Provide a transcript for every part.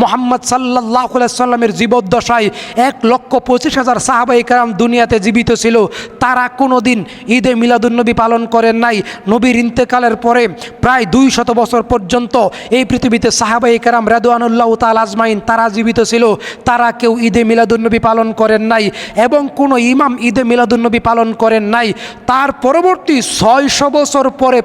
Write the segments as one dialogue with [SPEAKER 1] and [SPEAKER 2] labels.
[SPEAKER 1] মুহাম্মদ সাল্লাল্লাহু আলাইহি সাল্লামের জীবদ্দশায় 1,25,000 সাহাবায়ে কেরাম দুনিয়াতে জীবিত ছিল। তারা কোনো দিন ঈদে মিলাদুন্নবী পালন করেন নাই। নবীর ইন্তেকালের পরে প্রায় 200 বছর পর্যন্ত এই পৃথিবীতে সাহাবায়ে কেরাম রাদওয়ানুল্লাহ তাআলা আজমাইন তারা জীবিত ছিল। তারা কেউ ঈদে মিলাদুন্নবী পালন করেন নাই এবং কোনো ইমাম ঈদে মিলাদুন্নবী পালন করেন নাই। তার পরবর্তী 600 বছর পরে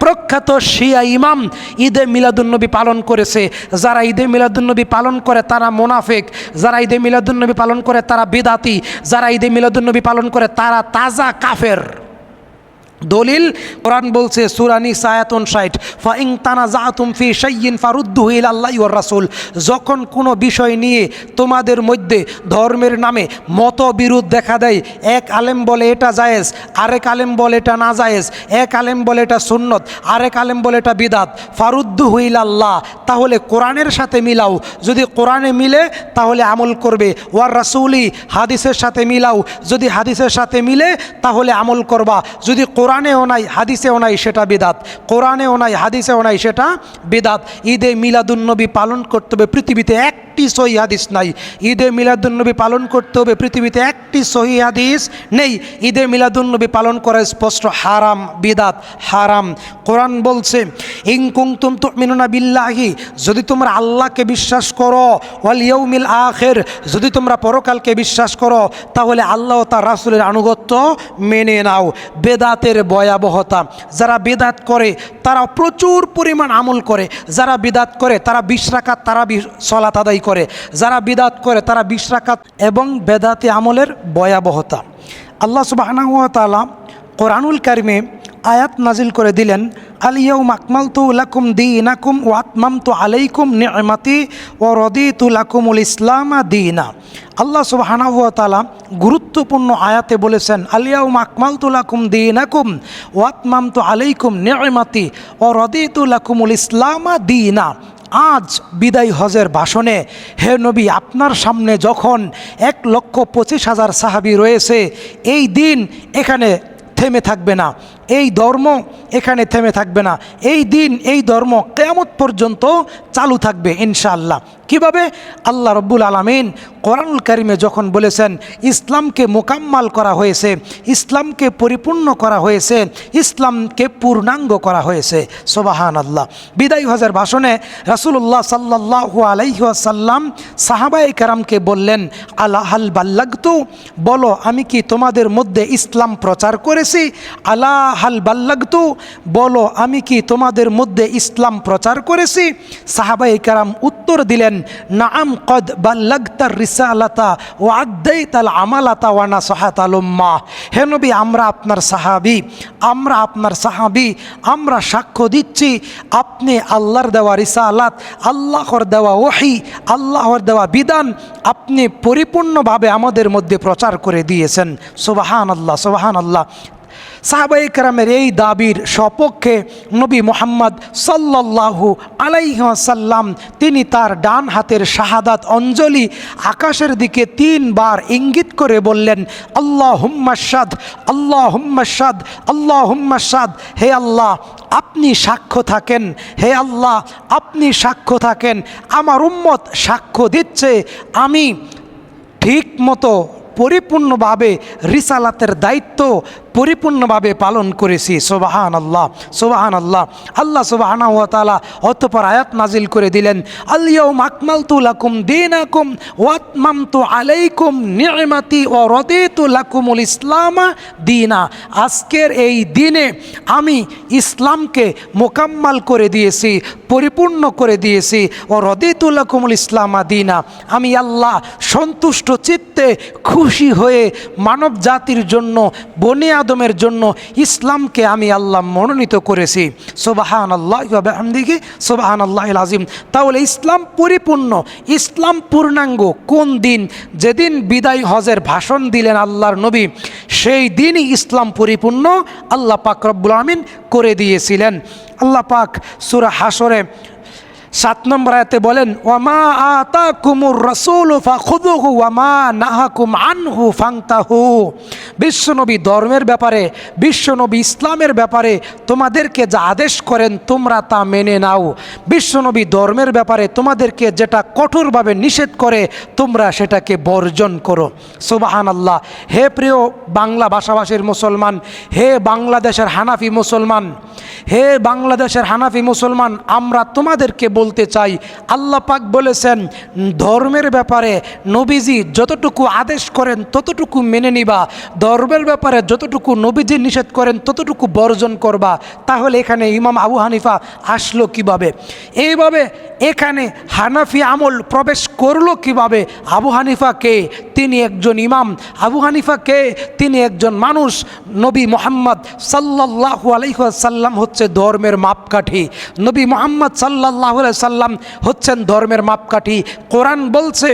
[SPEAKER 1] প্রখ্যাত শিয়া ইমাম ঈদে মিলাদুন্নবী পালন করেছে। যারা ঈদে মিলাদুন্নবী পালন করে তারা মুনাফিক, যারা ঈদে মিলাদুন্নবী পালন করে তারা বিদাতি, যারা ঈদে মিলাদুন্নবী পালন করে তারা তাজা কাফের। দলিল কোরআন বলছে সূরা নিসা আয়াত 59, ফাইন তানাজাতুম ফি শাইইন ফারুদ্দুহু ইলাল্লাহি ওয়ার রাসূল। যখন কোনো বিষয় নিয়ে তোমাদের মধ্যে ধর্মের নামে মতবিরোধ দেখা দেয়, এক আলেম বলে এটা জায়েজ, আরেক আলেম বলে এটা না জায়েজ, এক আলেম বলে এটা সুন্নত, আরেক আলেম বলে এটা বিদাত, ফারুদ্দুহু ইলাল্লাহ, তাহলে কোরআনের সাথে মিলাও। যদি কোরআনে মিলে তাহলে আমল করবে, ওয়ার রাসূলি, হাদিসের সাথে মিলাও, যদি হাদিসের সাথে মিলে তাহলে আমল করবা। যদি কোরআনেও নাই হাদিসেও নাই সেটা বিদাত, কোরআনেও নাই হাদিসেও নাই সেটা বিদাত। ঈদে মিলাদুন্নবী পালন করতে হবে, পৃথিবীতে একটি সহিহ হাদিস নাই। ঈদে মিলাদুন্নবী পালন করতে হবে, পৃথিবীতে একটি সহিহ হাদিস নেই। ঈদে মিলাদুন্নবী পালন করা স্পষ্ট হারাম, বিদাত, হারাম। কোরআন বলছে ইন কুনতুম তুমিনুনা বিল্লাহি, যদি তোমরা আল্লাহকে বিশ্বাস করো, ওয়াল ইয়াউমিল আখির, যদি তোমরা পরকালকে বিশ্বাস করো, তাহলে আল্লাহ ও তার রাসূলের আনুগত্য মেনে নাও। বেদাতের ভয়াবহতা, যারা বেদাত করে তারা প্রচুর পরিমাণ আমল করে, যারা বিদাত করে তারা 20 রাকাত তারাবি সালাত আদায় করে, যারা বিদাত করে তারা 20 রাকাত। এবং বেদাতি আমলের ভয়াবহতা, আল্লাহ সুবহানাহু ওয়া তাআলা কোরআনুল কারিমে আয়াত নাজিল করে দিলেন, আল ইয়াউমা আকমালতু লাকুম দীনাকুম ওয়া আতমামতু আলাইকুম নি'মাতি ওয়া রাদিতু লাকুমুল ইসলামা দীনা। আল্লাহ সুবহানাহু ওয়া তাআলা গুরুত্বপূর্ণ আয়াতে বলেছেন, আল ইয়াউমা আকমালতু লাকুম দীনাকুম ওয়া আতমামতু আলাইকুম নি'মাতি ওয়া রাদিতু লাকুমুল ইসলামা দীনা। আজ বিদায় হজের ভাষণে হে নবী, আপনার সামনে যখন 1,25,000 সাহাবী রয়েছে, এই দিন এখানে থেমে থাকবে না, এই ধর্ম এখানে থেমে থাকবে না, এই দিন এই ধর্ম কিয়ামত পর্যন্ত চালু থাকবে ইনশাআল্লাহ। কিভাবে? আল্লাহ রব্বুল আলামিন কোরআনুল কারিমে যখন বলেছেন ইসলামকে মোকাম্মাল করা হয়েছে, ইসলামকে পরিপূর্ণ করা হয়েছে, ইসলামকে পূর্ণাঙ্গ করা হয়েছে। সুবহানাল্লাহ। বিদায় হজের ভাষণে রাসূলুল্লাহ সাল্লাল্লাহু আলাইহি ওয়াসাল্লাম সাহাবায়ে কেরামকে বললেন, আলা হাল বাল্লাগতু, বলো আমি কি তোমাদের মধ্যে ইসলাম প্রচার করেছি? আলা হাল বাল্লাগতু, বলো আমি কি তোমাদের মধ্যে ইসলাম প্রচার করেছি? সাহাবায়ে কেরাম উত্তর দিলেন, নাআম কদ বাল্লাগতার রিসালাতা ওয়া আদ্দাইতাল আমালাতা ওয়া নাসাহাতাল উম্মাহ। হে নবী, আমরা আপনার সাহাবী, আমরা সাক্ষ্য দিচ্ছি আপনি আল্লাহর দেওয়া রিসালাত, আল্লাহর দেওয়া ওহী, আল্লাহর দেওয়া বিধান আপনি পরিপূর্ণভাবে আমাদের মধ্যে প্রচার করে দিয়েছেন। সুবহানাল্লাহ, সুবহানাল্লাহ। সাহাবায়ে কেরামের এই দাবির সপক্ষে নবী মুহাম্মদ সাল্লাল্লাহু আলাইহি ওয়াসাল্লাম তিনি তার ডান হাতের শাহাদাত অঞ্জলি আকাশের দিকে 3 বার ইঙ্গিত করে বললেন, আল্লাহুম্মা শাদ, আল্লাহুম্মা শাদ, আল্লাহুম্মা শাদ। হে আল্লাহ আপনি সাক্ষ্য থাকেন, হে আল্লাহ আপনি সাক্ষ্য থাকেন, আমার উম্মত সাক্ষ্য দিচ্ছে আমি ঠিক মতো পরিপূর্ণভাবে রিসালাতের দায়িত্ব পরিপূর্ণভাবে পালন করেছি। সুবহানাল্লাহ, সুবহানাল্লাহ। আল্লাহ সুবহানাহু ওয়া তাআলা অতঃপর আয়াত নাজিল করে দিলেন, আল ইয়াউমা আকমালতু লাকুম দীনাকুম ওয়া আতমামতু আলাইকুম নি'মাতি ওয়া রাদিতু লাকুমুল ইসলামা দীনা। আজকের এই দিনে আমি ইসলামকে মোকাম্মাল করে দিয়েছি, পরিপূর্ণ করে দিয়েছি। ওয়া রাদিতু লাকুমুল ইসলামা দীনা, আমি আল্লাহ সন্তুষ্ট চিত্তে খুশি হয়ে মানব জাতির জন্য, বনি আদমের জন্য ইসলামকে আমি আল্লাহ মনোনীত করেছি। সুবহানাল্লাহি ওয়া বিহামদিহি সুবহানাল্লাহিল আযীম। তাহলে ইসলাম পরিপূর্ণ, ইসলাম পূর্ণাঙ্গ কোন দিন? যেদিন বিদায় হজের ভাষণ দিলেন আল্লাহর নবী, সেই দিনই ইসলাম পরিপূর্ণ আল্লাহ পাক রব্বুল আলামিন করে দিয়েছিলেন। আল্লাহ পাক সূরা হাশরে 7 নম্বর আয়াতে বলেন, ওয়ামা আতাকুমুর রাসূলু ফাখুযুহু ওয়ামা নাহাকুম আনহু ফান্তাহু। বিশ্বনবী ধর্মের ব্যাপারে, বিশ্বনবী ইসলামের ব্যাপারে তোমাদেরকে যা আদেশ করেন তোমরা তা মেনে নাও। বিশ্বনবী ধর্মের ব্যাপারে তোমাদেরকে যেটা কঠোরভাবে নিষেধ করে তোমরা সেটাকে বর্জন করো। সুবহানাল্লাহ। হে প্রিয় বাংলা ভাষাভাষীর মুসলমান, হে বাংলাদেশের হানাফি মুসলমান, হে বাংলাদেশের হানাফি মুসলমান, আমরা তোমাদেরকে বলতে চাই, আল্লাহ পাক বলেছেন ধর্মের ব্যাপারে নবীজি যতটুকু আদেশ করেন ততটুকু মেনে নিবা, ধর্মের ব্যাপারে যতটুকু নবীজি নিষেধ করেন ততটুকু বর্জন করবা। তাহলে এখানে ইমাম আবু হানিফা আসলো কিভাবে? এইভাবে এখানে হানাফি আমল প্রবেশ করলো কিভাবে? আবু হানিফা কে? তিনি একজন ইমাম। আবু হানিফা কে? তিনি একজন মানুষ। নবী মুহাম্মদ সাল্লাল্লাহু আলাইহি ওয়াসাল্লাম হচ্ছে ধর্মের মাপকাঠি। নবী মুহাম্মদ সাল্লাল্লাহু আলাইহি ওয়াসাল্লাম হচ্ছেন ধর্মের মাপকাঠি। কোরআন বলছে,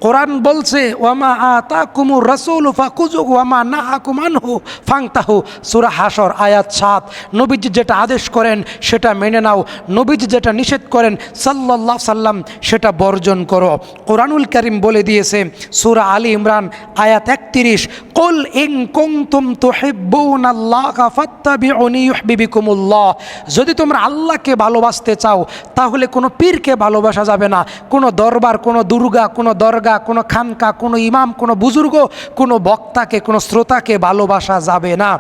[SPEAKER 1] কোরআন বলছে ওয়ামা আতাকুমুর রাসূলু ফাখুযুহু ওয়ামা নাহাকুম আনহু ফান্তাহু। সূরা হাশর আয়াত 7। নবীজি যেটা আদেশ করেন সেটা মেনে নাও, নবীজি যেটা নিষেধ করেন সাল্লাল্লাহু সাল্লাম সেটা বর্জন করো। কোরআনুল কারীম বলে দিয়েছে সূরা আলী ইমরান আয়াত 31, কুল ইন কুনতুম তুহিব্বুনাল্লাহা ফাত্তাবিউনি ইউহিব্বুকুমুল্লাহ। যদি তোমরা আল্লাহকে ভালোবাসতে চাও তাহলে কোনো পীরকে ভালোবাসা যাবে না, কোনো দরবার, কোনো দুর্গা, কোনো দরগা, কোনো খানকা, কোনো ইমাম, কোনো বুজুর্গ, কোনো বক্তাকে, কোনো শ্রোতাকে ভালোবাসা যাবে না।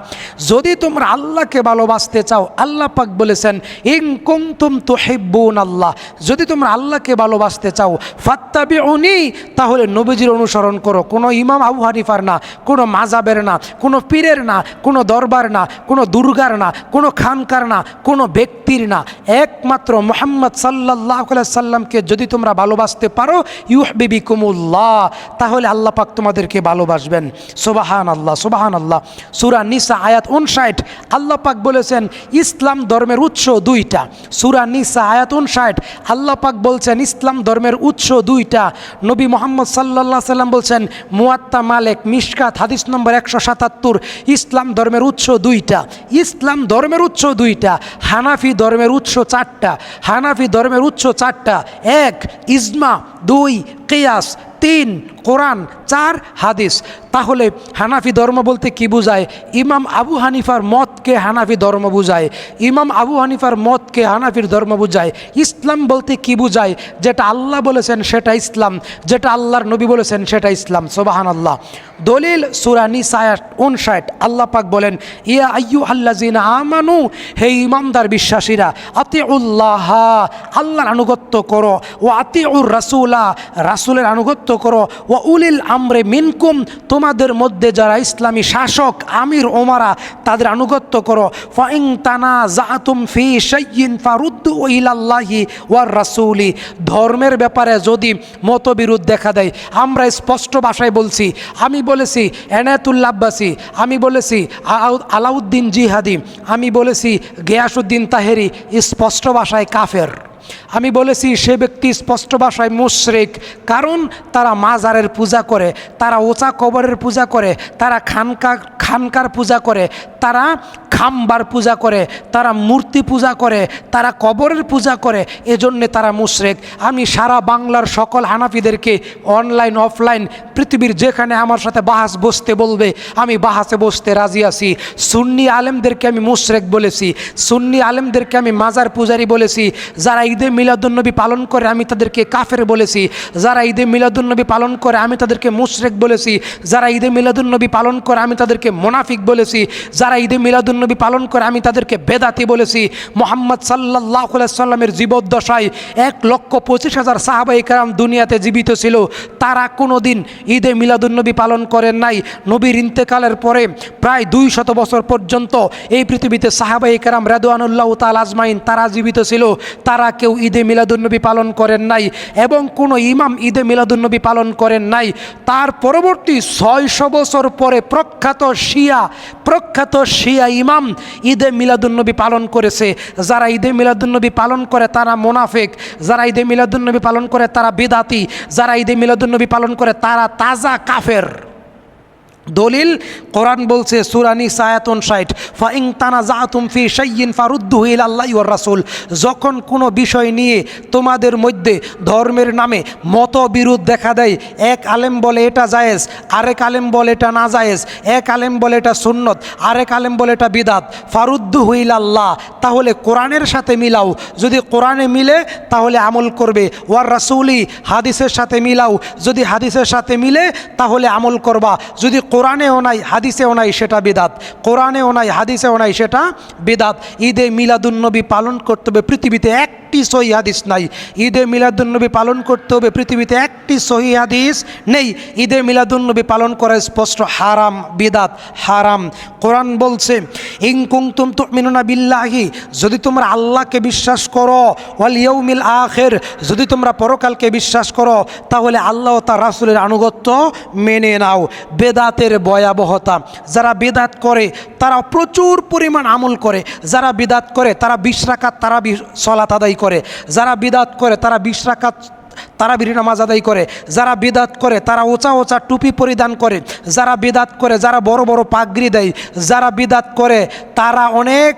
[SPEAKER 1] যদি তোমরা আল্লাহকে ভালোবাসতে চাও, আল্লাহ পাক বলেছেন ইন কুনতুম তুহিব্বুনাল্লাহ, যদি তোমরা আল্লাহকে ভালোবাসতে চাও ফাত্তাবিউনি, তাহলে নবীজির অনুসরণ করো। কোনো ইমাম আবু হানিফার না, কোনো মাজাবের না, কোনো পীরের না, কোনো দরবার না, কোনো দুর্গার না, কোনো খানকার না, কোনো ব্যক্তির না, একমাত্র মুহাম্মদ সাল্লাল্লাহু আলাইহি সাল্লামকে যদি তোমরা ভালোবাসতে পারো ইউহিব্বুকুমুল্লাহ, তাহলে আল্লাহ পাক তোমাদেরকে ভালোবাসবেন। সুবহানাল্লাহ, সুবহানাল্লাহ। সূরা নিসা আয়াত 59 আল্লাহ পাক বলেছেন ইসলাম ধর্মের উৎস দুইটা। সূরা নিসা আয়াত 59 আল্লাহ পাক বলছেন ইসলাম ধর্মের উৎস দুইটা। নবী মুহাম্মদ সাল্লাল্লাহু আলাইহি সাল্লাম বলছেন মুয়াত্তা মালিক মিশকাত হাদিস নম্বর 177, ইসলাম ধর্মের উৎস দুইটা। ইসলাম ধর্মের উৎস দুইটা। হানাফি ধর্মের উৎস 4টা। হানাফি ধর্মের উৎস 4টা। 1 ইজমা, 2 কিয়াস, 3 কোরআন, 4 হাদিস। তাহলে হানাফি ধর্ম বলতে কি বোঝায়? ইমাম আবু হানিফার মতকে হানাফি ধর্ম বোঝায়। ইমাম আবু হানিফার মতকে হানাফির ধর্ম বোঝায়। ইসলাম বলতে কি বোঝায়? যেটা আল্লাহ বলেছেন সেটা ইসলাম, যেটা আল্লাহর নবী বলেছেন সেটা ইসলাম। সুবহানাল্লাহ। দলিল সূরা নিসা আয়াত 59 আল্লাহ পাক বলেন ইয়া আইয়ুহাল্লাযিনা আমানু, হে ঈমানদার বিশ্বাসীরা, আতিউল্লাহ, আল্লাহর আনুগত্য করো, ওয়া আতিউর রাসূলা, রাসূলের আনুগত্য করো, ওয়া উলিল আমরে মিনকুম, তোমাদের মধ্যে যারা ইসলামী শাসক আমির ওমারা তাদের আনুগত্য করো। ফাইন তানাযাতুম ফি শাইইন ফারুদ্দু ইলাল্লাহি ওয়ার রাসূলি, ধর্মের ব্যাপারে যদি মতবিরোধ দেখা দেয়, আমরা স্পষ্ট ভাষায় বলছি, আমি বলেছি এনায়েতুল্লাহ আব্বাসী, আমি বলেছি আলাউদ্দিন জিহাদি, আমি বলেছি গিয়াসউদ্দিন তাহেরি, স্পষ্ট ভাষায় কাফের। আমি বলেছি সে ব্যক্তি স্পষ্ট ভাষায় মুশরিক, কারণ তারা মাজারের পূজা করে, তারা ওচা কবরের পূজা করে, তারা খানকার পূজা করে, তারা খাম্বার পূজা করে, তারা মূর্তি পূজা করে, তারা কবরের পূজা করে, এজন্যে তারা মুশরিক। আমি সারা বাংলার সকল হানাফিদেরকে অনলাইন অফলাইন পৃথিবীর যেখানে আমার সাথে বাহাস বসতে বলবে আমি বাহাসে বসতে রাজি আছি। সুন্নি আলেমদেরকে আমি মুশরিক বলেছি, সুন্নি আলেমদেরকে আমি মাজার পূজারি বলেছি, যারা ঈদে মিলাদুন্নবী পালন করে আমি তাদেরকে কাফের বলেছি, যারা ঈদে মিলাদুন্নবী পালন করে আমি তাদেরকে মুশরিক বলেছি, যারা ঈদে মিলাদুন্নবী পালন করে আমি তাদেরকে মুনাফিক বলেছি, যারা ঈদে মিলাদুন্নবী পালন করে আমি তাদেরকে বেদাতি বলেছি। মুহাম্মদ সাল্লাল্লাহু আলাইহি সাল্লামের জীবদ্দশায় 1,25,000 সাহাবায়ে কেরাম দুনিয়াতে জীবিত ছিল, তারা কোনো দিন ঈদে মিলাদুন্নবী পালন করেন নাই। নবীর ইন্তেকালের পরে প্রায় 200 বছর পর্যন্ত এই পৃথিবীতে সাহাবায়ে কেরাম রাদওয়ানুল্লাহ তাআলা আজমাইন তারা জীবিত ছিল, তারা কেউ ঈদে মিলাদুন্নবী পালন করেন নাই এবং কোনো ইমাম ঈদে মিলাদুন্নবী পালন করেন নাই। তার পরবর্তী 600 বছর পরে প্রখ্যাত শিয়া ইমাম ঈদে মিলাদুন্নবী পালন করেছে। যারা ঈদে মিলাদুন্নবী পালন করে তারা মুনাফিক, যারা ঈদে মিলাদুন্নবী পালন করে তারা বিদাতি, যারা ঈদে মিলাদুন্নবী পালন করে তারা তাজা কাফের। দলিল কোরআন বলছে সূরা নিসা আয়াত 59, ফাইন তানাজাতুম ফি শাইইন ফারুদ্দুহু ইলাল্লাহি ওয়ার রাসূল। যখন কোনো বিষয় নিয়ে তোমাদের মধ্যে ধর্মের নামে মতবিরোধ দেখা দেয়, এক আলেম বলে এটা জায়েজ, আরেক আলেম বলে এটা না জায়েজ, এক আলেম বলে এটা সুন্নত, আরেক আলেম বলে এটা বিদাত, ফারুদ্দুহু ইলাল্লাহ, তাহলে কোরআনের সাথে মিলাও। যদি কোরআনে মিলে তাহলে আমল করবে, ওয়ার রাসূলি, হাদিসের সাথে মিলাও, যদি হাদিসের সাথে মিলে তাহলে আমল করবা। যদি কোরআনেও নাই হাদিসেও নাই সেটা বিদাত, কোরআনেও নাই হাদিসেও নাই সেটা বিদাত। ঈদে মিলাদুন্নবী পালন করতে হবে, পৃথিবীতে একটি সহিহ হাদিস নাই। ঈদে মিলাদুন্নবী পালন করতে হবে, পৃথিবীতে একটি সহিহ হাদিস নেই। ঈদে মিলাদুন্নবী পালন করা স্পষ্ট হারাম, বিদাত, হারাম। কোরআন বলছে ইন কুনতুম তুমিনুনা বিল্লাহি, যদি তোমরা আল্লাহকে বিশ্বাস করো, ওয়াল ইয়াউমিল আখির, যদি তোমরা পরকালকে বিশ্বাস করো, তাহলে আল্লাহ ও তার রাসূলের আনুগত্য মেনে নাও। বেদাতের ভয়াবহতা, যারা বেদাত করে তারা প্রচুর পরিমাণ আমল করে, যারা বিদাত করে তারা 20 রাকাত তারাবি সালাত আদায় করে, যারা বিদাত করে তারা 20 রাকাত তারাবির নামাজ আদায় করে, যারা বিদাত করে তারা ওচা ওচা টুপি পরিধান করে, যারা বিদাত করে যারা বড় বড় পাগড়ি দেয়, যারা বিদাত করে তারা অনেক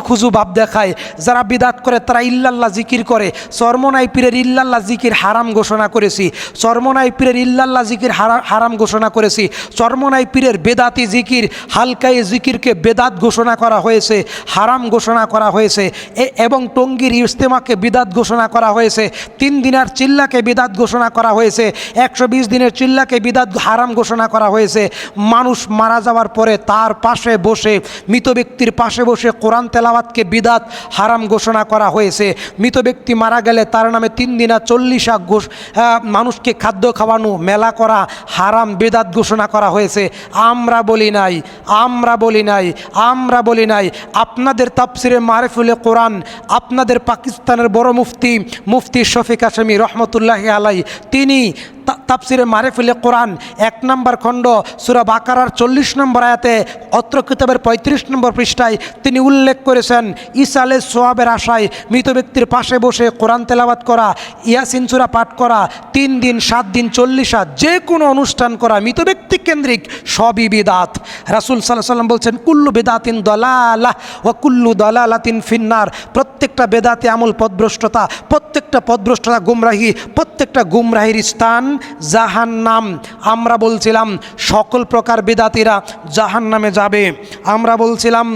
[SPEAKER 1] খুশু ভাব দেখায়, যারা বিদাত করে তারা ইল্লাল্লাহ জিকির করে। চরমনাই পীরের ইল্লাল্লাহ জিকির হারাম ঘোষণা করেছি, চরমনাই পীরের ইল্লাল্লাহ জিকির হারাম ঘোষণা করেছি। চরমনাই পীরের বেদাতি জিকির, হালকাই জিকিরকে বেদাত ঘোষণা করা হয়েছে, হারাম ঘোষণা করা হয়েছে। এবং টঙ্গীর ইজতেমাকে বিদাত ঘোষণা করা হয়েছে, 3 দিনের চিল্লাকে বিদাত ঘোষণা করা হয়েছে, 120 দিনের চিল্লাকে বিদাত হারাম ঘোষণা করা হয়েছে। মানুষ মারা যাওয়ার পরে তার পাশে বসে, মৃত ব্যক্তির পাশে বসে কোরআন তেলাওয়াতকে বিদাত হারাম ঘোষণা করা হয়েছে। মৃত ব্যক্তি মারা গেলে তার নামে 3 দিনা 40 মানুষকে খাদ্য খাওয়ানো, মেলা করা হারাম, বেদাত ঘোষণা করা হয়েছে। আমরা বলি নাই, আমরা বলি নাই, আমরা বলি নাই। আপনাদের তাফসিরে মারিফুল কোরআন, আপনাদের পাকিস্তানের বড় মুফতি শফিক হাশেমি রহমতুল্লাহি আলাইহি, তিনি তাফসিরে মারিফুল কোরআন 1 নম্বর খণ্ড সূরা বাকারার 40 নম্বর আয়াতে অত্র কিতাবের 35 নম্বর পৃষ্ঠায় তিনি উল্লেখ করেছেন, ইসালে সোয়াবের আশায় মৃত ব্যক্তির পাশে বসে কোরআন তেলাওয়াত করা, ইয়াসিন সূরা পাঠ করা, 3 দিন 7 দিন 40 রাত যে কোনো অনুষ্ঠান করা মৃত ব্যক্তি কেন্দ্রিক সবই বিদাত। রাসূল সাল্লাল্লাহু আলাইহি ওয়াসাল্লাম বলছেন কুল্লু বিদাতিন দালালাহ ওয়া কুল্লু দালালাতিন ফিন্নার, প্রত্যেকটা বেদাতে আমল পথভ্রষ্টতা, প্রত্যেকটা পথভ্রষ্টতা গুমরাহি, প্রত্যেকটা গুমরাহির স্থান জাহান্নাম। আমরা বলছিলাম সকল প্রকার বেদাতিরা জাহান্নামে যাবে। আমরা বলছিলাম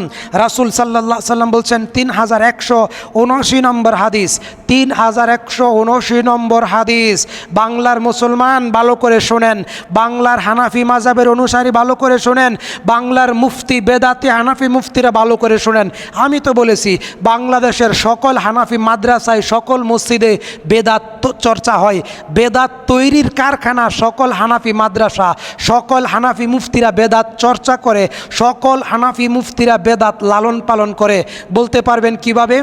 [SPEAKER 1] রাসূল সাল্লাল্লাহু আলাইহি ওয়াসাল্লাম বলছেন 3179 নম্বর হাদিস, 3179 নম্বর হাদিস। বাংলার মুসলমান ভালো করে শোনেন, বাংলার হানাফি মাযহাবের অনুসারী ভালো করে শোনেন, বাংলার মুফতি বেদাতি হানাফি মুফতিরা ভালো করে শোনেন। আমি তো বলেছি বাংলাদেশের সকল হানাফি মাদ্রাসায়, সকল মসজিদে বেদাত চর্চা হয়, বেদাত তৈরির কারখানা সকল হানাফি মাদ্রাসা, সকল হানাফি মুফতিরা বেদাত চর্চা করে, সকল হানাফি মুফতিরা বেদাত লালন পালন করে। বলতে পারবেন কিভাবে?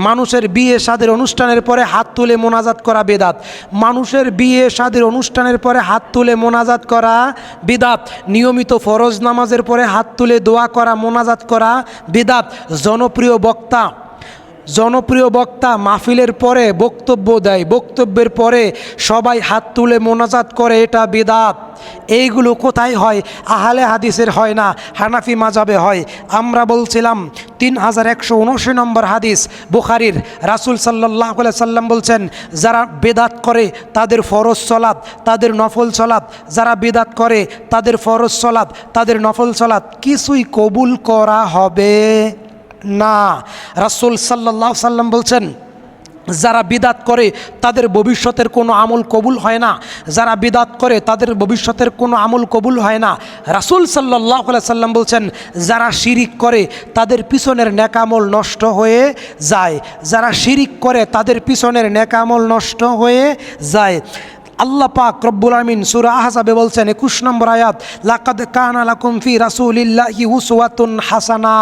[SPEAKER 1] মানুষের বিয়ে শাদীর অনুষ্ঠানের পরে হাত তুলে মোনাজাত করা বেদাত, মানুষের বিয়ে শাদীর অনুষ্ঠানের পরে হাত তুলে মোনাজাত করা বিদাত, নিয়মিত ফরজ নামাজের পরে হাত তুলে দোয়া করা, মোনাজাত করা বিদাত। জনপ্রিয় বক্তা মাহফিলের পরে বক্তব্য দেয়, বক্তব্যের পরে সবাই হাত তুলে মোনাজাত করে, এটা বিদাত। এইগুলো কোথায় হয়? আহলে হাদিসের হয় না, হানাফি মাযহাবে হয়। আমরা বলছিলাম 3179 নম্বর হাদিস বুখারীর, রাসূল সাল্লাল্লাহু আলাইহি সাল্লাম বলছেন যারা বেদাত করে তাদের ফরজ সালাত, তাদের নফল সালাত, যারা বেদাত করে তাদের ফরজ সালাত, তাদের নফল সালাত কিছুই কবুল করা হবে না। রাসূল সাল্লাল্লাহু আলাইহি সাল্লাম বলছেন যারা বিদাত করে তাদের ভবিষ্যতের কোনো আমল কবুল হয় না, যারা বিদাত করে তাদের ভবিষ্যতের কোনো আমল কবুল হয় না। রাসূল সাল্লাল্লাহু আলাইহি সাল্লাম বলছেন যারা শিরিক করে তাদের পিছনের নেক আমল নষ্ট হয়ে যায়, যারা শিরিক করে তাদের পিছনের নেক আমল নষ্ট হয়ে যায়। আল্লাহ পাক রব্বুল আমিন সূরা আহজাবে বলছেন 21 নম্বর আয়াত, লাকাদ কানা লাকুম ফি রাসূলিল্লাহি উসওয়াতুন হাসানা।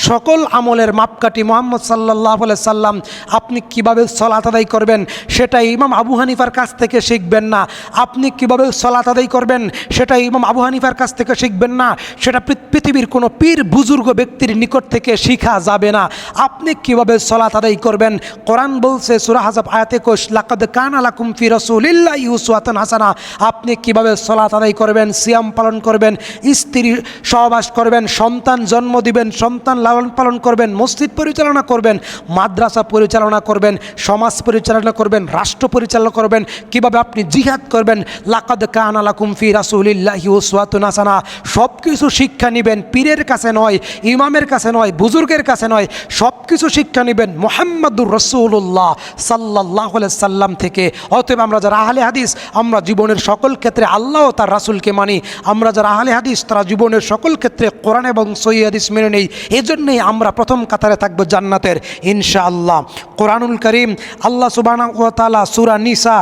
[SPEAKER 1] সকল আমলের মাপকাঠি মুহাম্মদ সাল্লাল্লাহু আলাইহি সাল্লাম। আপনি কিভাবে সালাত আদায় করবেন সেটা ইমাম আবু হানিফার কাছ থেকে শিখবেন না, আপনি কিভাবে সালাত আদায় করবেন সেটা ইমাম আবু হানিফার কাছ থেকে শিখবেন না, সেটা পৃথিবীর কোনো পীর বুজুর্গ ব্যক্তির নিকট থেকে শেখা যাবে না। আপনি কিভাবে সালাত আদায় করবেন, কোরআন বলছে সূরা আহজাব আয়াতে 21, লাকাদ কানা লাকুম ফি রাসূলিল্লাহি উসওয়াতুন হাসানা। আপনি কিভাবে সালাত আদায় করবেন, সিয়াম পালন করবেন, স্ত্রী সহবাস করবেন, সন্তান জন্ম দিবেন, সন্তান লালন পালন করবেন, মসজিদ পরিচালনা করবেন, মাদ্রাসা পরিচালনা করবেন, সমাজ পরিচালনা করবেন, রাষ্ট্র পরিচালনা করবেন, কিভাবে আপনি জিহাদ করবেন। লাকাদ কানা লাকুম ফি রাসূলিল্লাহি উসওয়াতুন হাসানা। সব কিছু শিক্ষা নেবেন, পীরের কাছে নয়, ইমামের কাছে নয়, বুজুর্গের কাছে নয়, সব কিছু শিক্ষা নেবেন মুহাম্মাদুর রাসূলুল্লাহ সাল্লাল্লাহু আলাইহি সাল্লাম থেকে। অতএব আমরা যারা আহলে হাদিস, আমরা জীবনের সকল ক্ষেত্রে আল্লাহ ও তার রাসূলকে মানি। আমরা যারা আহলে হাদিস, তারা জীবনের সকল ক্ষেত্রে কোরআন এবং সহিহ হাদিস মেনে নেই। এজন্যই আমরা প্রথম কাতারে থাকবো জান্নাতের ইনশাআল্লাহ। কোরআনুল কারীম আল্লাহ সুবহানাহু ওয়া তাআলা সূরা নিসা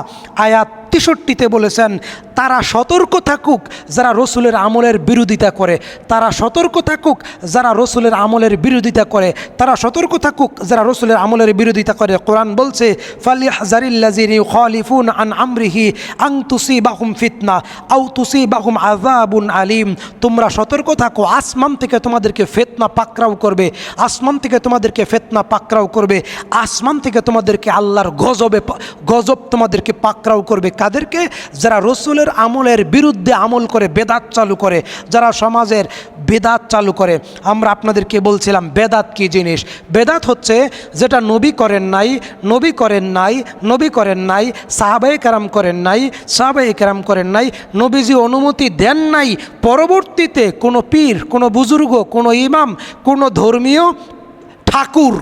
[SPEAKER 1] আয়াত 63-তে বলেছেন, তারা সতর্ক থাকুক যারা রসুলের আমলের বিরোধিতা করে। তারা সতর্ক থাকুক যারা রসুলের আমলের বিরোধিতা করে। তারা সতর্ক থাকুক যারা রসুলের আমলের বিরোধিতা করে। কোরআন বলছে, ফালিয়াহযারিল্লাযীনা ইউখালিফুনা আন আমরিহি আন তুসিবাহুম ফিতনা আও তুসিবাহুম আযাবুন আলীম। তোমরা সতর্ক থাকো, আসমান থেকে তোমাদেরকে ফিতনা পাকড়াও করবে, আসমান থেকে তোমাদেরকে ফিতনা পাকড়াও করবে, আসমান থেকে তোমাদেরকে আল্লাহর গজব তোমাদেরকে পাকড়াও করবে। কাদেরকে? যারা রসুলের আমলের বিরুদ্ধে আমল করে, বেদাত চালু করে, যারা সমাজের বেদাত চালু করে। আমরা আপনাদেরকে বলছিলাম বেদাত কী জিনিস। বেদাত হচ্ছে যেটা নবী করেন নাই, নবী করেন নাই, নবী করেন নাই, সাহাবায়ে কেরাম করেন নাই, সাহাবায়ে কেরাম করেন নাই, নবীজি অনুমতি দেন নাই, পরবর্তীতে কোনো পীর, কোনো বুজুর্গ, কোনো ইমাম, কোনো ধর্মীয় ঠাকুর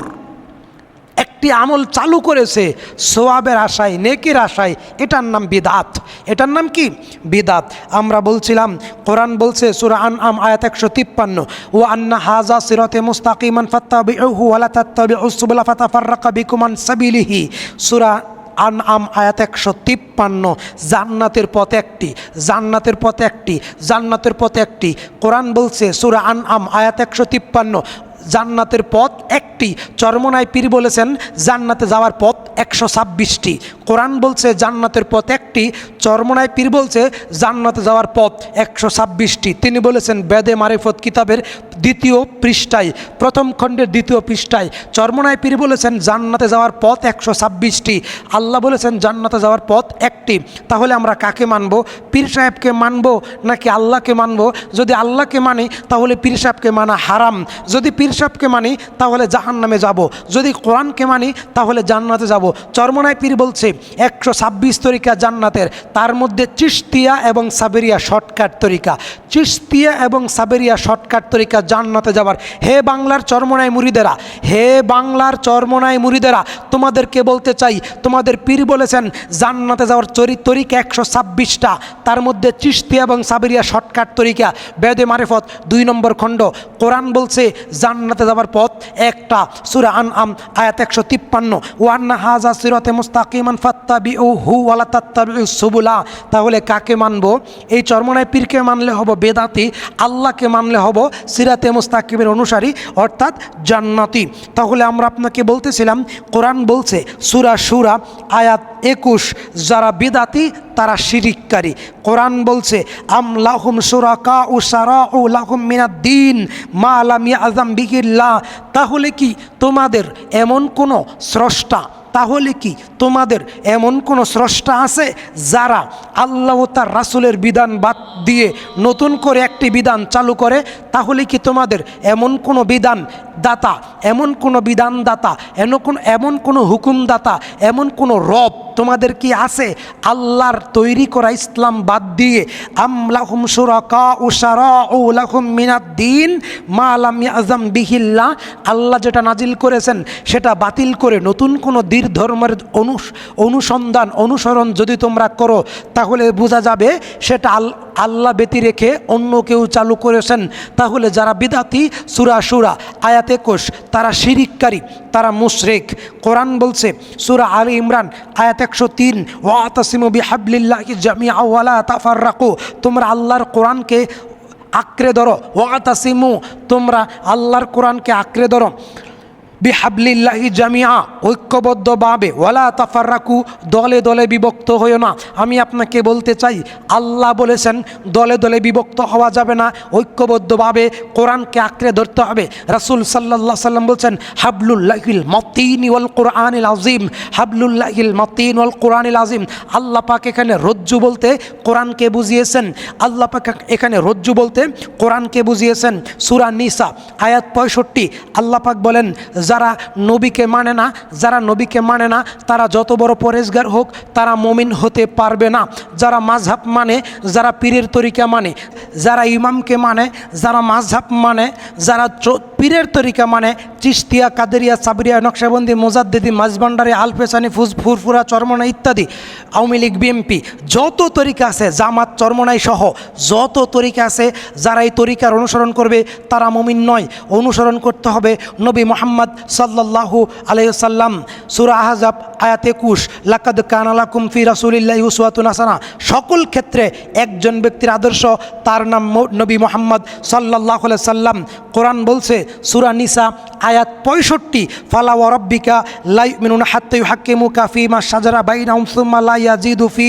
[SPEAKER 1] একটি আমল চালু করেছে সোয়াবের আশায়, নেকির আশায়, এটার নাম বিদাত। এটার নাম কি? বিদাত। আমরা বলছিলাম কোরআন বলছে সূরা আনআম আয়াত 153, ওয়া আন্না হাযা সিরাতে মুস্তাকিমান ফাত্তাবিউহু ওয়া লা তাত্তাবিউস সুবুলা ফাতাফাররাকা বিকুম আন সাবিলিহি। সূরা আনআম আয়াত 153। জান্নাতের পথ একটি, জান্নাতের পথ একটি, জান্নাতের পথ একটি। কোরআন বলছে সূরা আনআম আয়াত 153, জান্নাতের পথ একটি। চরমনায় পীর বলেছেন জান্নাতে যাওয়ার পথ 126টি। কোরআন বলছে জান্নাতের পথ একটি, চরমনায় পীর বলছে জান্নাতে যাওয়ার পথ 126টি। তিনি বলেছেন বেদে মারিফত কিতাবের 2য় পৃষ্ঠায়, প্রথম খণ্ডের 2য় পৃষ্ঠায়। চরমনায় পীর বলেছেন জান্নাতে যাওয়ার পথ 126টি। আল্লাহ বলেছেন জান্নাতে যাওয়ার পথ একটি। তাহলে আমরা কাকে মানব? পীর সাহেবকে মানব নাকি আল্লাহকে মানব? যদি আল্লাহকে মানি তাহলে পীর সাহেবকে মানা হারাম, যদি পীর সাহেবকে মানি তাহলে জাহান্নামে যাব, যদি কোরআনকে মানি তাহলে জান্নাতে যাব। চরমনায় পীর বলছে 126 তরিকা জান্নাতের, তার মধ্যে চিশতিয়া এবং সাবেরিয়া শর্টকাট তরিকা, চিশতিয়া এবং সাবেরিয়া শর্টকাট তরিকা জান্নাতে যাবার। হে বাংলার চরমনায় মুরিদেরা, হে বাংলার চরমনায় মুরিদেরা, তোমাদেরকে বলতে চাই, তোমাদের পীর বলেছেন জান্নাতে যাওয়ার তরিকা 126টা, তার মধ্যে চিশতিয়া এবং সাবেরিয়া শর্টকাট তরিকা। বেদে মারিফত 2 নম্বর খণ্ড। কোরআন বলছে জান্নাতে যাওয়ার পথ একটা, সূরা আনআম আয়াত 153, ওয়া আন্না হাযা সিরাতে মুস্তাকিমান ফাত্তাবিউহু ওয়া লা তাত্তাবিউস সুবুলা। তাহলে কাকে মানব? এই চরমনায় পীরকে মানলে হব বেদাতি, আল্লাহকে মানলে হব সিরাতে মুস্তাকিমের অনুসারী, অর্থাৎ জান্নাতি। তাহলে আমরা আপনাকে বলতেছিলাম কোরআন বলছে সূরা শুরা আয়াত 21, যারা বেদাতি তারা শিরিককারী। কোরআন বলছে আম লাহুম শুরাকাউ শারাউ লাহুম মিনাদ-দ্বীন মা লাম ইয়াযম বিহিল্লাহ। তাহলে কি তোমাদের এমন কোনো স্রষ্টা, তাহলে কি তোমাদের এমন কোনো স্রষ্টা আছে যারা আল্লাহ ও তার রাসূলের বিধান বাদ দিয়ে নতুন করে একটি বিধান চালু করে? তাহলে কি তোমাদের এমন কোনো বিধান দাতা, এমন কোনো বিধানদাতা, এমন কোনো হুকুমদাতা, এমন কোনো রব তোমাদের কি আছে আল্লাহর তৈরি করা ইসলাম বাদ দিয়ে? আম লাহুম শুরাকাউ শারাউ লাহুম মিনাদ-দ্বীন মা লাম ইয়াযম বিহিল্লাহ। আল্লাহ যেটা নাজিল করেছেন সেটা বাতিল করে নতুন কোনো ধর্মের অনুসন্ধান, অনুসরণ যদি তোমরা করো তাহলে বোঝা যাবে সেটা আল্লাহ ব্যতি রেখে অন্য কেউ চালু করেছেন। তাহলে যারা বিদাতি, সূরা শুরা আয়াত 21, তারা শিরিককারী, তারা মুশরিক। কোরআন বলছে সূরা আলী ইমরান আয়াত 103, ওয়াতাসিমু বিহাবলিল্লাহি জামিআ ওয়া লা তাফাররাকু। তোমরা আল্লাহর কোরআনকে আঁকড়ে ধরো, ওয়াতাসিমু, তোমরা আল্লাহর কোরআনকে আঁকড়ে ধরো, বিহাবলিল্লাহি জামিআ, ঐক্যবদ্ধভাবে, ওয়ালা তাফাররাকু, দলে দলে বিভক্ত হইও না। আমি আপনাকে বলতে চাই, আল্লাহ বলেছেন দলে দলে বিভক্ত হওয়া যাবে না, ঐক্যবদ্ধভাবে কোরআনকে আঁকড়ে ধরতে হবে। রাসূল সাল্লাল্লাহু আলাইহি সাল্লাম বলছেন হাবলুল্লাহিল মাতিন ওয়াল কোরআনিল আযীম, হাবলুল্লাহিল মাতিন ওয়াল কোরআনিল আযীম। আল্লাহ পাক এখানে রজ্জু বলতে কোরআনকে বুঝিয়েছেন, আল্লাহ পাক এখানে রজ্জু বলতে কোরআনকে বুঝিয়েছেন। সূরা নিসা আয়াত 65 আল্লাহ পাক বলেন, যারা নবীকে মানে না, যারা নবীকে মানে না তারা যত বড় পরেজগার হোক তারা মুমিন হতে পারবে না। যারা মাযহাব মানে, যারা পীরের তরিকা মানে, যারা ইমামকে মানে, যারা মাযহাব মানে, যারা পীরের তরিকা মানে, চিশতিয়া, কাদেরিয়া, সাবরিয়া, নকশবন্দি, মুজাদ্দিদি, মাঝভান্ডারি, আলফেসানি, ফুরফুরা, চরমনাই ইত্যাদি, আওয়ামী লীগ, বিএনপি, যত তরিকা আছে, জামাত, চরমনাই সহ যত তরিকা আছে, যারা এই তরিকার অনুসরণ করবে তারা মুমিন নয়। অনুসরণ করতে হবে নবী মুহাম্মদ সাল্লাল্লাহু আলাইহি ওয়াসাল্লাম। সূরা আহজাব আয়াত 21, লাকাদ কানা লাকুম ফি রাসূলিল্লাহি উসওয়াতুন হাসানাহ। সকল ক্ষেত্রে একজন ব্যক্তির আদর্শ, তার নাম নবী মুহাম্মদ সাল্লাল্লাহু আলাইহি ওয়াসাল্লাম। কোরআন বলছে সূরা নিসা আয়াত 65, ফালা ওয়া রাব্বিকা লা ইউমিনুনা হাত্তা ইউহাক্কিমুকা ফীমা শাজারা বাইনাহুম সুম্মা লা ইয়াজিদু ফি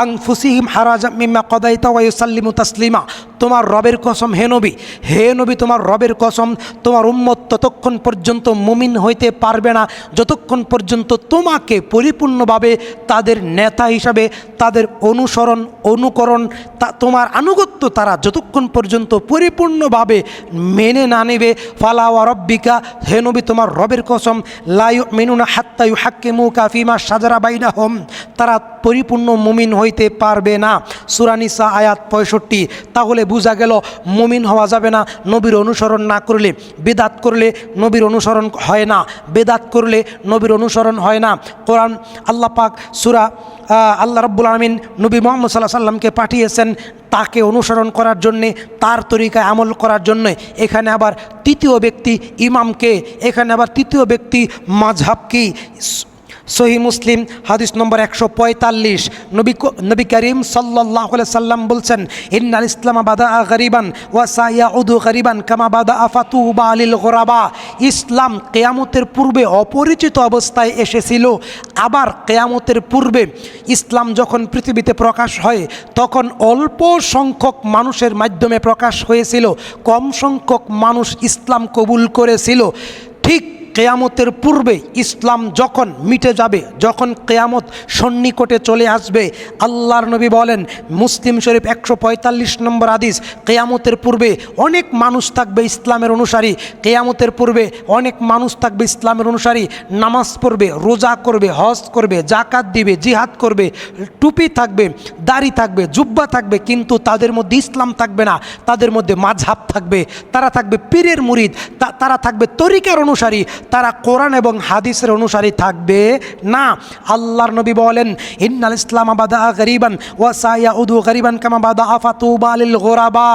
[SPEAKER 1] আনফুসিহিম হারাজাম মিম্মা কাদাইতা ওয়া ইউসাল্লিমু তাসলিমা। তোমার রবের কসম হে নবী, হে নবী, তোমার রবের কসম, তোমার উম্মত ততক্ষণ পর্যন্ত মুমিন হইতে পারবে না যতক্ষণ পর্যন্ত তোমাকে পরিপূর্ণভাবে তাদের নেতা হিসাবে, তাদের অনুকরণ, তোমার আনুগত্য তারা যতক্ষণ পর্যন্ত পরিপূর্ণভাবে মেনে না নেবে। ফালা ওয়া রাব্বিকা, হে নবী, তোমার রবের কসম, লা ইউমিনুনা হাত্তা ইউহাক্কিমুকা ফীমা শাজারা বাইনাহুম, তারা পরিপূর্ণ মুমিন হইতে পারবে না। সূরা নিসা আয়াত 65। তাহলে বোঝা গেল মুমিন হওয়া যাবে না নবীর অনুসরণ না করলে। বেদাত করলে নবীর অনুসরণ হয় না, বেদাত করলে নবীর অনুসরণ হয় না। কোরআন আল্লাহ পাক আল্লাহ রাব্বুল আলামিন নবী মুহাম্মদ সাল্লাল্লাহু আলাইহি ওয়াসাল্লামকে পাঠিয়েছেন তাকে অনুসরণ করার জন্যে, তার তরিকায় আমল করার জন্যে। এখানে আবার তৃতীয় ব্যক্তি ইমামকে, এখানে আবার তৃতীয় ব্যক্তি মাযহাব কি। সহিহ মুসলিম হাদিস নম্বর 145, নবী করিম সাল্লাল্লাহু আলাইহি সাল্লাম বলছেন, ইন্নাল ইসলামা বাদাআ গরিবান ওয়া সায়াউদু গরিবান কামা বাদাআ ফাতুবা লিল গুরাবা। ইসলাম কিয়ামতের পূর্বে অপরিচিত অবস্থায় এসেছিল, আবার কিয়ামতের পূর্বে ইসলাম যখন পৃথিবীতে প্রকাশ হয় তখন অল্প সংখ্যক মানুষের মাধ্যমে প্রকাশ হয়েছিল, কম সংখ্যক মানুষ ইসলাম কবুল করেছিল। ঠিক কিয়ামতের পূর্বে ইসলাম যখন মিটে যাবে, যখন কিয়ামত সন্নিকটে চলে আসবে, আল্লাহর নবী বলেন, মুসলিম শরীফ 145 নম্বর হাদিস, কিয়ামতের পূর্বে অনেক মানুষ থাকবে ইসলামের অনুসারী, কিয়ামতের পূর্বে অনেক মানুষ থাকবে ইসলামের অনুসারী, নামাজ পড়বে, রোজা করবে, হজ করবে, জাকাত দিবে, জিহাদ করবে, টুপি থাকবে, দাড়ি থাকবে, জুব্বা থাকবে, কিন্তু তাদের মধ্যে ইসলাম থাকবে না, তাদের মধ্যে মাযহাব থাকবে, তারা থাকবে পীরের মুরিদ, তারা থাকবে তরিকার অনুসারী, তারা কোরআন এবং হাদিসের অনুসারী থাকবে না। আল্লাহর নবী বলেন, ইন্নাল ইসলামা বাদাআ গরিবান ওয়া সায়াউদু গরিবান কামা বাদাআ ফাতুবা লিল গুরাবা।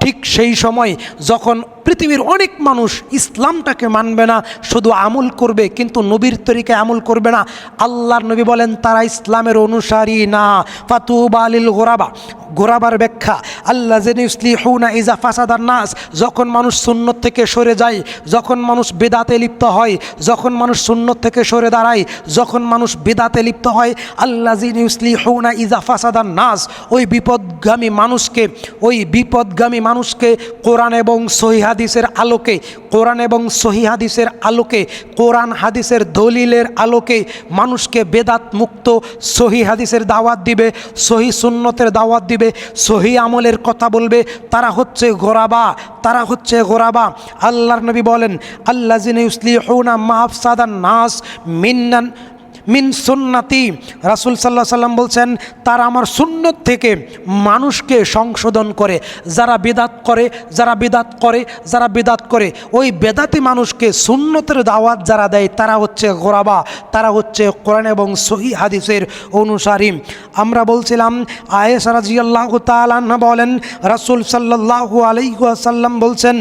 [SPEAKER 1] ঠিক সেই সময় যখন পৃথিবীর অনেক মানুষ ইসলামটাকে মানবে না, শুধু আমল করবে কিন্তু নবীর তরিকায় আমল করবে না, আল্লাহর নবী বলেন তারা ইসলামের অনুসারী না। ফাতুবা লিল গুরাবা, গোরাবার ব্যাখ্যা, আল্লাযিনা ইউসলিহুনা ইযা ফাসাদান নাস, যখন মানুষ সুন্নত থেকে সরে যায়, যখন মানুষ বেদাতে লিপ্ত হয়, যখন মানুষ সুন্নত থেকে সরে দাঁড়ায়, যখন মানুষ বেদাতে লিপ্ত হয়, আল্লাযিনা ইউসলিহুনা ইযা ফাসাদান নাস, ওই বিপদগামী মানুষকে কোরআন এবং সহিহ হাদিসের আলোকে, কোরআন এবং সহিহ হাদিসের আলোকে, কোরআন হাদিসের দলিলের আলোকে মানুষকে বেদাত মুক্ত সহিহ হাদিসের দাওয়াত দিবে, সহিহ সুন্নতের দাওয়াত দিবে, সহিহ আমলের কথা বলবে, তারা হচ্ছে গোরাবা, তারা হচ্ছে গোরাবা। আল্লাহর নবী বলেন, আল্লাযিনা ইউসলিহুনা মা আফসাদান নাস মিন সুন্নতি, রাসূল সাল্লাল্লাহু আলাইহি সাল্লাম বলছেন, তারা আমার সুন্নত থেকে মানুষকে সংশোধন করে। যারা বেদাত করে ওই বেদাতি মানুষকে সুন্নতের দাওয়াত যারা দেয় তারা হচ্ছে গোরাবা, তারা হচ্ছে কোরআন এবং সহিহ হাদিসের অনুসারী। আমরা বলছিলাম আয়েশা রাদিয়াল্লাহু তাআলা আনহা বলেন, রাসূল সাল্লাল্লাহু আলাইহি ওয়াসাল্লাম বলছেন,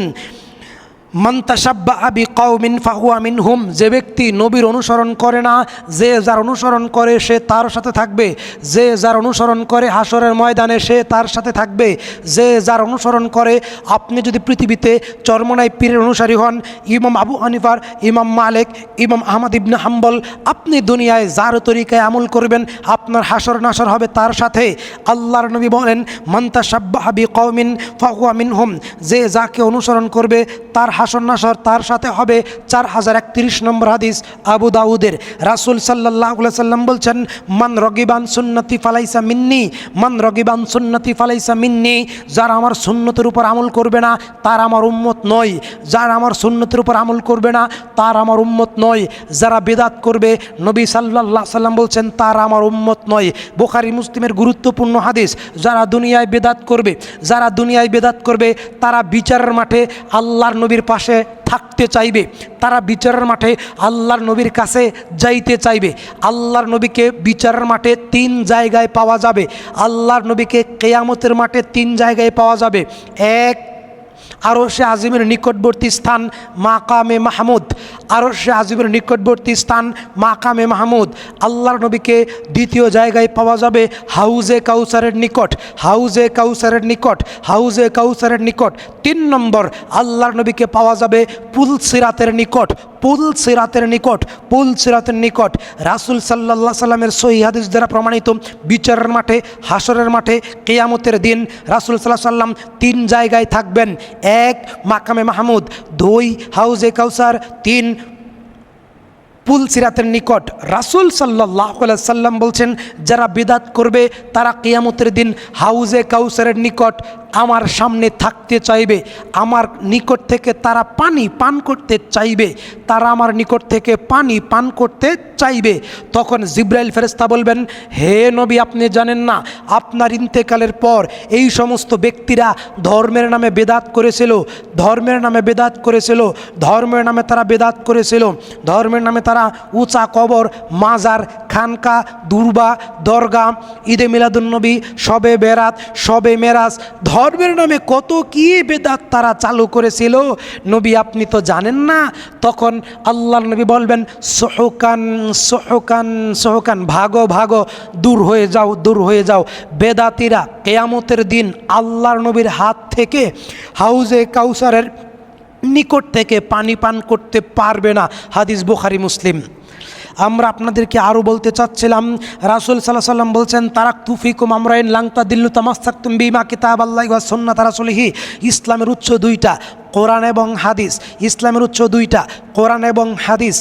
[SPEAKER 1] মান তাশাব্বাহা বিকাওমিন ফাহুয়া মিনহুম, যে ব্যক্তি নবীর অনুসরণ করে না, যে যার অনুসরণ করে সে তার সাথে থাকবে, যে যার অনুসরণ করে হাসরের ময়দানে সে তার সাথে থাকবে, যে যার অনুসরণ করে। আপনি যদি পৃথিবীতে চরমনাই পীরের অনুসারী হন, ইমাম আবু হানিফার, ইমাম মালিক, ইমাম আহমদ ইবনে হাম্বল, আপনি দুনিয়ায় যার তরিকায় আমল করবেন আপনার হাসর নাসর হবে তার সাথে। আল্লাহর নবী বলেন মান তাশাব্বাহা বিকাওমিন ফাহুয়া মিনহুম, যে যাকে অনুসরণ করবে তার হাসর নাসর তার সাথে হবে। 4031 নম্বর হাদিস আবু দাউদের। রাসূল সাল্লাল্লাহু আলাইহি সাল্লাম বলছেন মান রগিবান সুন্নতি ফালাইসা মিন্নি, মান রগিবান সুন্নতি ফালাইসা মিন্নি, যারা আমার সুন্নতের উপর আমল করবে না তার আমার উম্মত নয়, যারা আমার সুন্নতের উপর আমল করবে না তার আমার উম্মত নয়, যারা বিদআত করবে নবী সাল্লাল্লাহু আলাইহি সাল্লাম বলছেন তার আমার উম্মত নয়। বুখারী মুসলিমের গুরুত্বপূর্ণ হাদিস। যারা দুনিয়ায় বিদআত করবে, যারা দুনিয়ায় বিদআত করবে তারা বিচারের মাঠে আল্লাহর নবীর পাশে থাকতে চাইবে, তারা বিচারের মাঠে আল্লাহর নবীর কাছে যাইতে চাইবে। আল্লাহর নবীকে বিচারের মাঠে 3 জায়গায় পাওয়া যাবে। আল্লাহর নবীকে কিয়ামতের মাঠে 3 জায়গায় পাওয়া যাবে। এক, আরশে আজিমের নিকটবর্তী স্থান মাকামে মাহমুদ, আরশে আজিমের নিকটবর্তী স্থান মাকামে মাহমুদ। আল্লাহর নবীকে দ্বিতীয় জায়গায় পাওয়া যাবে হাউজে কাউসারের নিকট, হাউজে কাউসারের নিকট, হাউজে কাউসারের নিকট। 3 নম্বর আল্লাহর নবীকে পাওয়া যাবে পুল সিরাতের নিকট, পুল সিরাতের নিকট, পুল সিরাতের নিকট। রাসূল সাল্লাল্লাহু আলাইহি সাল্লামের সহিহ হাদিস দ্বারা প্রমাণিত বিচারের মাঠে, হাসরের মাঠে, কিয়ামতের দিন রাসূল সাল্লাল্লাহু আলাইহি সাল্লাম 3 জায়গায় থাকবেন। 1 মাকামে মাহমুদ, 2 হাউজে কাউসার, 3 পুল সিরাতের নিকট। রাসূল সাল্লাল্লাহু আলাইহি সাল্লাম বলছেন যারা বিদআত করবে তারা কিয়ামতের দিন হাউজে কাউসারের নিকট আমার সামনে থাকতে চাইবে, আমার নিকট থেকে তারা পানি পান করতে চাইবে, তারা আমার নিকট থেকে পানি পান করতে চাইবে। তখন জিবরাইল ফেরেশতা বলবেন হে নবী আপনি জানেন না আপনার ইন্তেকালের পর এই সমস্ত ব্যক্তিরা ধর্মের নামে বেদাত করেছিল, ধর্মের নামে বেদাত করেছিল, ধর্মের নামে তারা বেদাত করেছিল, ধর্মের নামে তারা উঁচা কবর, মাজার, খানকা, দুর্বা, দরগা, ঈদে মিলাদুন্নবী, শবে বেরাত, শবে মেরাজ, ধর্মের নামে কত কি বেদাত তারা চালু করেছিল, নবী আপনি তো জানেন না। তখন আল্লাহর নবী বলবেন সোহকান সোহকান সোহকান, ভাগো ভাগো, দূর হয়ে যাও, দূর হয়ে যাও। বেদাতিরা কিয়ামতের দিন আল্লাহর নবীর হাত থেকে হাউজে কাউসারের নিকট থেকে পানি পান করতে পারবে না। হাদিস বুখারী মুসলিম। আমরা আপনাদেরকে আরও বলতে চাচ্ছিলাম রাসূল সাল্লাল্লাহু আলাইহি সাল্লাম বলছেন তারাকতু ফিকুম আমরাইন লাং তাদিল্লু তামাসসাকতুম বিমা কিতাবাল্লাহি ওয়া সুন্নাত রাসূলিহি। ইসলামের উৎস 2টা, কোরআন এবং হাদিস। ইসলামের উৎস 2টা, কোরআন এবং হাদিস।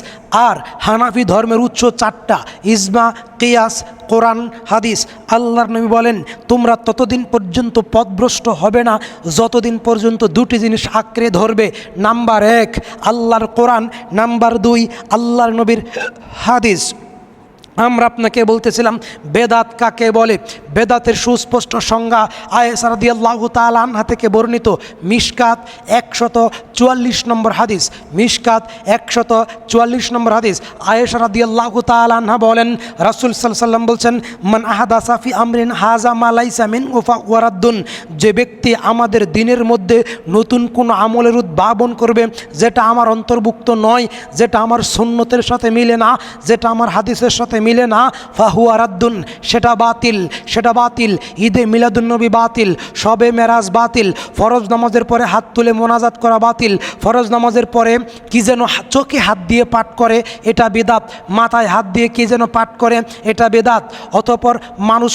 [SPEAKER 1] আর হানাফি ধর্মের উৎস 4টা, ইজমা, কিয়াস, কোরআন, হাদিস। আল্লাহর নবী বলেন তোমরা ততদিন পর্যন্ত পথভ্রষ্ট হবে না যতদিন পর্যন্ত 2টি জিনিস আঁকড়ে ধরবে। নাম্বার 1 আল্লাহর কোরআন, নাম্বার 2 আল্লাহর নবীর হাদিস। আমরা আপনাকে বলতেছিলাম বেদাত কাকে বলে। বেদাতের সুস্পষ্ট সংজ্ঞা আয়েশা রাদিয়াল্লাহু তাআলা আনহা থেকে বর্ণিত মিশকাত 144 নম্বর হাদিস, মিশকাত 144 নম্বর হাদিস। আয়েশা রাদিয়াল্লাহু তাআলা আনহা বলেন রাসূল সাল্লাল্লাহু আলাইহি ওয়াসাল্লাম বলছেন মান আহাদাসা ফি আমরিন হাযা মা লাইসা মিনহু ফাহুয়া রাদ্দুন, যে ব্যক্তি আমাদের দিনের মধ্যে নতুন কোনো আমলের উদ্ভাবন করবে যেটা আমার অন্তর্ভুক্ত নয়, যেটা আমার সুন্নতের সাথে মিলে না, যেটা আমার হাদিসের সাথে মিলে না, ফাহুয়া রাদ্দুন, সেটা বাতিল, সেটা বাতিল। ঈদে মিলাদুন্নবী বাতিল, শবে মেরাজ বাতিল, ফরজ নামাজের পরে হাত তুলে মোনাজাত করা বাতিল, ফরজ নামাজের পরে কি যেন চোখে হাত দিয়ে পাঠ করে এটা বেদাত, মাথায় হাত দিয়ে কি যেন পাঠ করে এটা বেদাত। অতঃপর মানুষ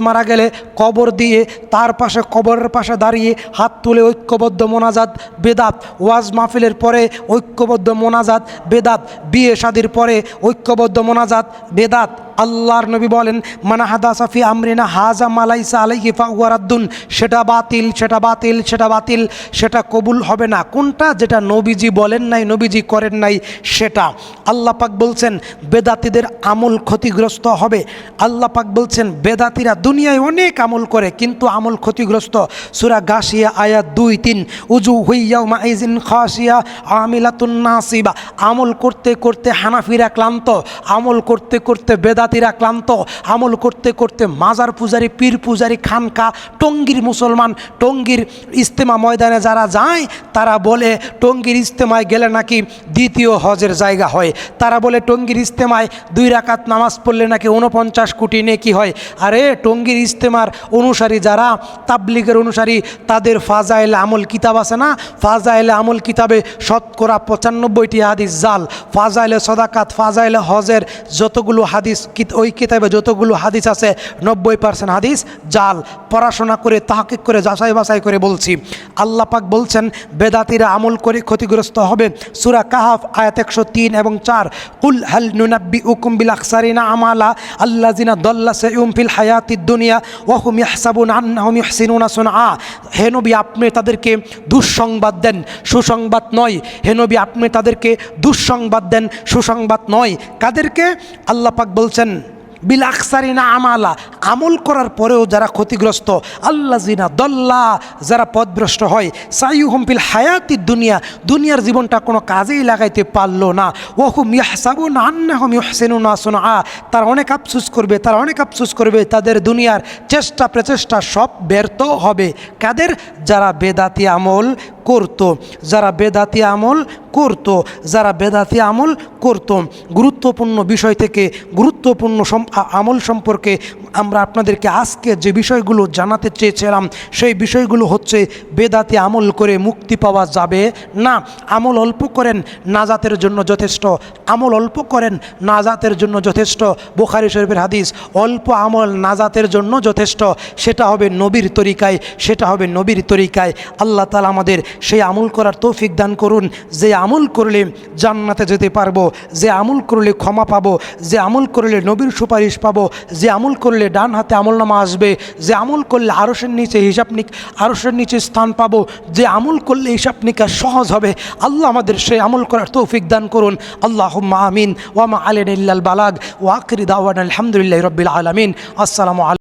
[SPEAKER 1] মারা গেলে কবর দিয়ে তার পাশে, কবরের পাশে দাঁড়িয়ে হাত তুলে ঐক্যবদ্ধ মোনাজাত বেদাত। ওয়াজ মাহফিলের পরে ঐক্যবদ্ধ মোনাজাত বেদাত। বিয়ে শাদীর পরে ঐক্যবদ্ধ মোনাজাত বেদাত। আল্লাহর নবী বলেন মান আহাদাসা ফি আমরিনা হাযা মা লাইসা আলাইহি ফাহুয়া রাদ্দুন, সেটা বাতিল, সেটা বাতিল, সেটা বাতিল, সেটা কবুল হবে না। কোনটা? যেটা নবীজি বলেন নাই, নবীজি করেন নাই সেটা। আল্লাহ পাক বলছেন বেদাতীদের আমল ক্ষতিগ্রস্ত হবে। আল্লাহ পাক বলছেন বেদাতীরা দুনিয়ায় অনেক আমল করে কিন্তু আমল ক্ষতিগ্রস্ত। সূরা গাশিয়া আয়াত 2-3 উজুহু ইয়াউমা ইযিন খাশিয়া আমিলাতুন নাসিবা। আমল করতে করতে হানাফিরা ক্লান্ত, আমল করতে করতে বেদাত বেদাতিরা ক্লান্ত, আমল করতে করতে মাজার পূজারি, পীর পূজারি, খানকা, টঙ্গীর মুসলমান, টঙ্গীর ইজতেমা ময়দানে যারা যায় তারা বলে টঙ্গীর ইজতেমায় গেলে নাকি দ্বিতীয় হজের জায়গা হয়। তারা বলে টঙ্গীর ইজতেমায় 2 রাকাত নামাজ পড়লে নাকি 49 কোটি নেকি হয়। আরে টঙ্গীর ইজতেমার অনুসারী যারা, তাবলিগের অনুসারী, তাদের ফাজাইল আমল কিতাব আছে না, ফাজাইল আমল কিতাবে শতকরা 95টি হাদিস জাল। ফাজাইলে সদাকাত, ফাজাইলে হজের যতগুলো হাদিস ওই কিতাবে যতগুলো হাদিস আছে 90% হাদিস জাল। পড়াশোনা করে তাহকিক করে যাচাই বাছাই করে বলছি। আল্লাহ পাক বলছেন বেদাতিরা আমল করে ক্ষতিগ্রস্ত হবে। সূরা কাহাফ আয়াত 103 এবং 4, কুল হাল নুনাব্বিউকুম বিল আখসারিনা আমালা আল্লাযিনা দাল্লা সাইউম ফিল হায়াতিদ দুনিয়া ওয়া হুম ইয়াহসাবুনা আন্নাহুম ইহসিনুনা সুনআ। হে নবী আপনি তাদেরকে দুঃসংবাদ দেন, সুসংবাদ নয়। হে নবী আপনি তাদেরকে দুঃসংবাদ দেন, সুসংবাদ নয়। কাদেরকে? আল্লাহ পাক বলছেন বিল আখসারিনা আমালা, আমল করার পরেও যারা ক্ষতিগ্রস্ত, আল্লাযিনা দল্লা, যারা পথভ্রষ্ট হয়, সাইয়ুহুম ফিল হায়াতিদ দুনিয়া, দুনিয়ার জীবনটা কোনো কাজেই লাগাইতে পারলো না, ওয়া হুম ইয়াহসাবুনা আন্নাহুম ইহসিনুনা সুনআ, তারা অনেক আফসোস করবে, তারা অনেক আফসোস করবে, তাদের দুনিয়ার চেষ্টা প্রচেষ্টা সব ব্যর্থ হবে। কাদের? যারা বেদাতি আমল করতো, যারা বেদাতি আমল করতো, যারা বেদাতি আমল করতো। গুরুত্বপূর্ণ বিষয় থেকে গুরুত্বপূর্ণ আমল সম্পর্কে আমরা আপনাদেরকে আজকে যে বিষয়গুলো জানাতে চেয়েছিলাম সেই বিষয়গুলো হচ্ছে বেদাতি আমল করে মুক্তি পাওয়া যাবে না। আমল অল্প করেন, নাজাতের জন্য যথেষ্ট। আমল অল্প করেন, নাজাতের জন্য যথেষ্ট। বুখারী শরীফের হাদিস, অল্প আমল নাজাতের জন্য যথেষ্ট। সেটা হবে নবীর তরিকায়, সেটা হবে নবীর তরিকায়। আল্লাহ তাআলা আমাদের সেই আমল করার তৌফিক দান করুন, যে আমল করলে জান্নাতে যেতে পারবো, যে আমল করলে ক্ষমা পাবো, যে আমল করলে নবীর সুপারিশ পাবো, যে আমল করলে ডান হাতে আমলনামা আসবে, যে আমল করলে আরশের নিচে স্থান পাবো, যে আমল করলে হিসাব নিকাশ সহজ হবে। আল্লাহ আমাদের সেই আমল করার তৌফিক দান করুন। আল্লাহুম্মা আমিন। ওয়া মা আলাইনা ইল্লাল বালাগ ওয়া আখিরু দাওয়ানা আলহামদুলিল্লাহি রাব্বিল আলামিন। আসসালামু আলাইকুম।